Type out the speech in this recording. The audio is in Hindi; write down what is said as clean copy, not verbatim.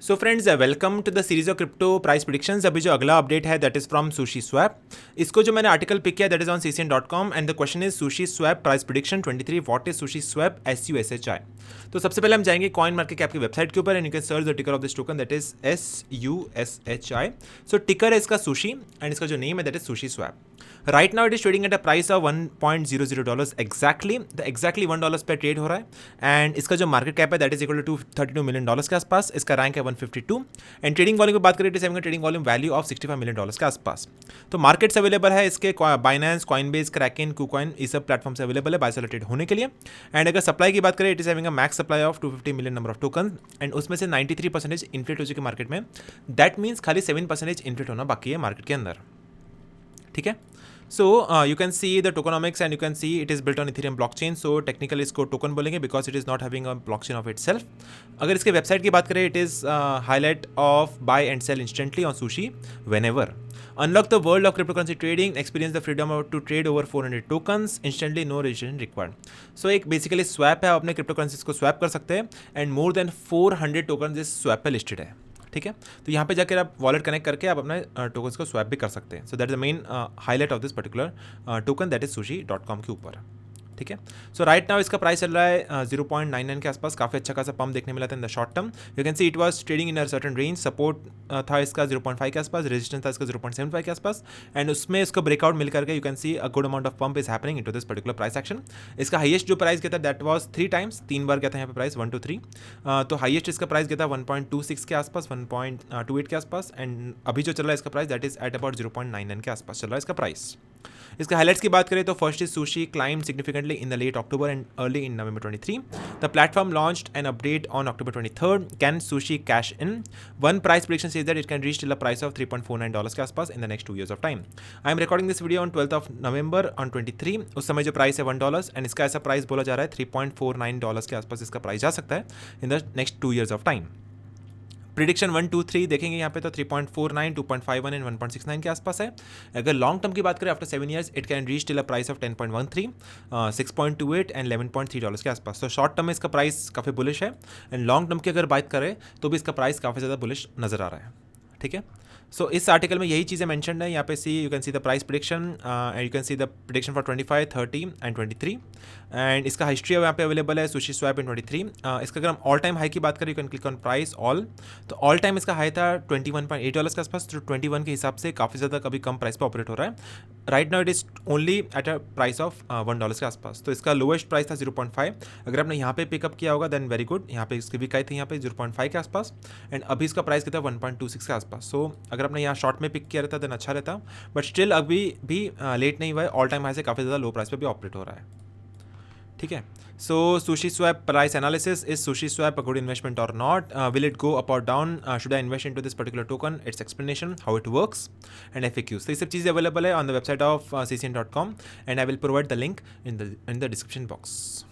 So friends, welcome to the series of crypto price predictions. अभी जो अगला अपडेट है that is from SushiSwap. इसको जो मैंने आर्टिकल पिक किया that is on CCN.com and the question is SushiSwap price prediction 23 what is SushiSwap SUSHI। तो सबसे पहले हम जाएंगे कॉइन मार्केट कैप की वेबसाइट के ऊपर and you can search the ticker of this token that is SUSHI। So टिकर है इसका सुशी एंड इसका जो नेम है that is SushiSwap. Right now it is trading at a price of $1.00 exactly $1 पे ट्रेड हो रहा है एंड इसका जो मार्केट कैप है that is equal to $32 million के आसपास। इसका रैंक है 152 एंड ट्रेडिंग वॉल्यूम की बात करें तो trading volume value of $65 million के आसपास। तो मार्केट्स अवेलेबल है इसके बाइनेंस, कॉइनबेस, क्रैकेन, कुकॉइन, ये सब प्लेटफॉर्म से अवेलेबल है बाय सेल ट्रेड होने के लिए। एंड अगर सप्लाई की बात करें it is having a max supply of 250 million number of token and उसमें से 93% इन्फ्लेट हो चुके मार्केट में। दैट मीन्स खाली 7% इन्फ्लेट होना बाकी है मार्केट के अंदर। ठीक है, so you can see the tokenomics and you can see it is built on Ethereum blockchain, so technically इसको token बोलेंगे because it is not having a blockchain of itself। अगर इसके वेबसाइट की बात करें it is highlight of buy and sell instantly on sushi whenever। Unlock the world of cryptocurrency trading, experience the freedom to trade over 400 tokens instantly, no registration required। so एक बेसिकली स्वैप है, आप अपने क्रिप्टो करेंसीज को स्वैप कर सकते हैं एंड मोर देन 400 टोकन इस स्वैप पे लिस्टेड है। ठीक है, तो यहाँ पे जाकर आप वॉलेट कनेक्ट करके आप अपने टोकन्स को स्वैप भी कर सकते हैं। So that is the main highlight of this particular token that is sushi.com के ऊपर। ठीक है, सो राइट नाउ इसका प्राइस चल रहा है 0.99 के आसपास। काफ़ी अच्छा खासा पंप देखने मिला था in the short term. You can see it was trading in a certain range. Support था इसका 0.5 के आसपास, रेजिस्टेंस था इसका 0.75 के आसपास एंड उसमें इसको ब्रेकआउट मिल करके you can see a good amount of pump is happening into this particular price action. इसका हाईएस्ट जो प्राइस गया था दैट वाज 3 टाइम्स, 3 बार गया था यहाँ पे प्राइस 1 to 3। तो हाईएस्ट इसका प्राइस गया था 1.26 के आसपास, 1.28 के आसपास एंड अभी जो चल रहा है इसका price that is at about 0.99 के आसपास चल रहा है इसका प्राइस। इसका हाइलाइट्स की बात करें तो first is Sushi climbed significantly in the late October and early in November 23. The platform launched an update on October 23rd. Can sushi cash in? One price prediction says that it can reach till a price of $3.49 के आसपास in the next 2 years of time. I am recording this video on 12th of November on 23. उस समय जो प्राइस है $1 एंड इसका ऐसा प्राइस बोला जा रहा है $3.49 के आसपास इसका प्राइस जा सकता है in the next 2 years of time। Prediction 1, 2, 3 देखेंगे यहाँ पे तो 3.49, 2.51 एंड 1.69 के आसपास है। अगर लॉन्ग टर्म की बात करें after 7 years it can reach till a price of 10.13, 6.28 and 11.3 के आसपास। तो शॉर्ट टर्म में इसका प्राइस काफ़ी बुलिश है एंड लॉन्ग टर्म की अगर बात करें तो भी इसका प्राइस काफ़ी ज़्यादा बुलिश नज़र आ रहा है। ठीक है, सो इस आर्टिकल में यही चीज़ें मेंशन है। यहाँ पे you can see the price prediction and you can see the prediction for 25, 30 and 23 and इसका हिस्ट्री यहाँ पे अवेलेबल है सुशी स्वैप इन 23। इसका अगर हम ऑल टाइम हाई की बात करें you can click on price all. तो ऑल टाइम इसका हाई था $21.8 के आसपास, तो 21 के हिसाब से काफ़ी ज़्यादा कभी कम प्राइस पर ऑपरेट हो रहा है। Right now it is only eight a price of $1 के आसपास। तो इसका लोएस्ट प्राइस था 0.5। अगर आपने यहाँ पे पिकअप किया होगा देन वेरी गुड। यहाँ पे इसकी भी थे यहाँ पे 0.5 के आसपास एंड अभी इसका प्राइस किया था 1.26 के आसपास। सो अगर आपने यहाँ शॉर्ट में पिक किया रहता देन अच्छा रहता, बट स्टिल अभी भी लेट नहीं हुआ है। ऑल टाइम हाई से काफ़ी ज़्यादा लो प्राइस पे भी ऑपरेट हो रहा है। ठीक है, so SushiSwap price analysis, is SushiSwap a good investment or not, will it go up or down, should I invest into this particular token, its explanation, how it works and FAQs। तो ये सब चीज़ें अवेलेबल है on the website of CCN.com and I will provide the link in the description box.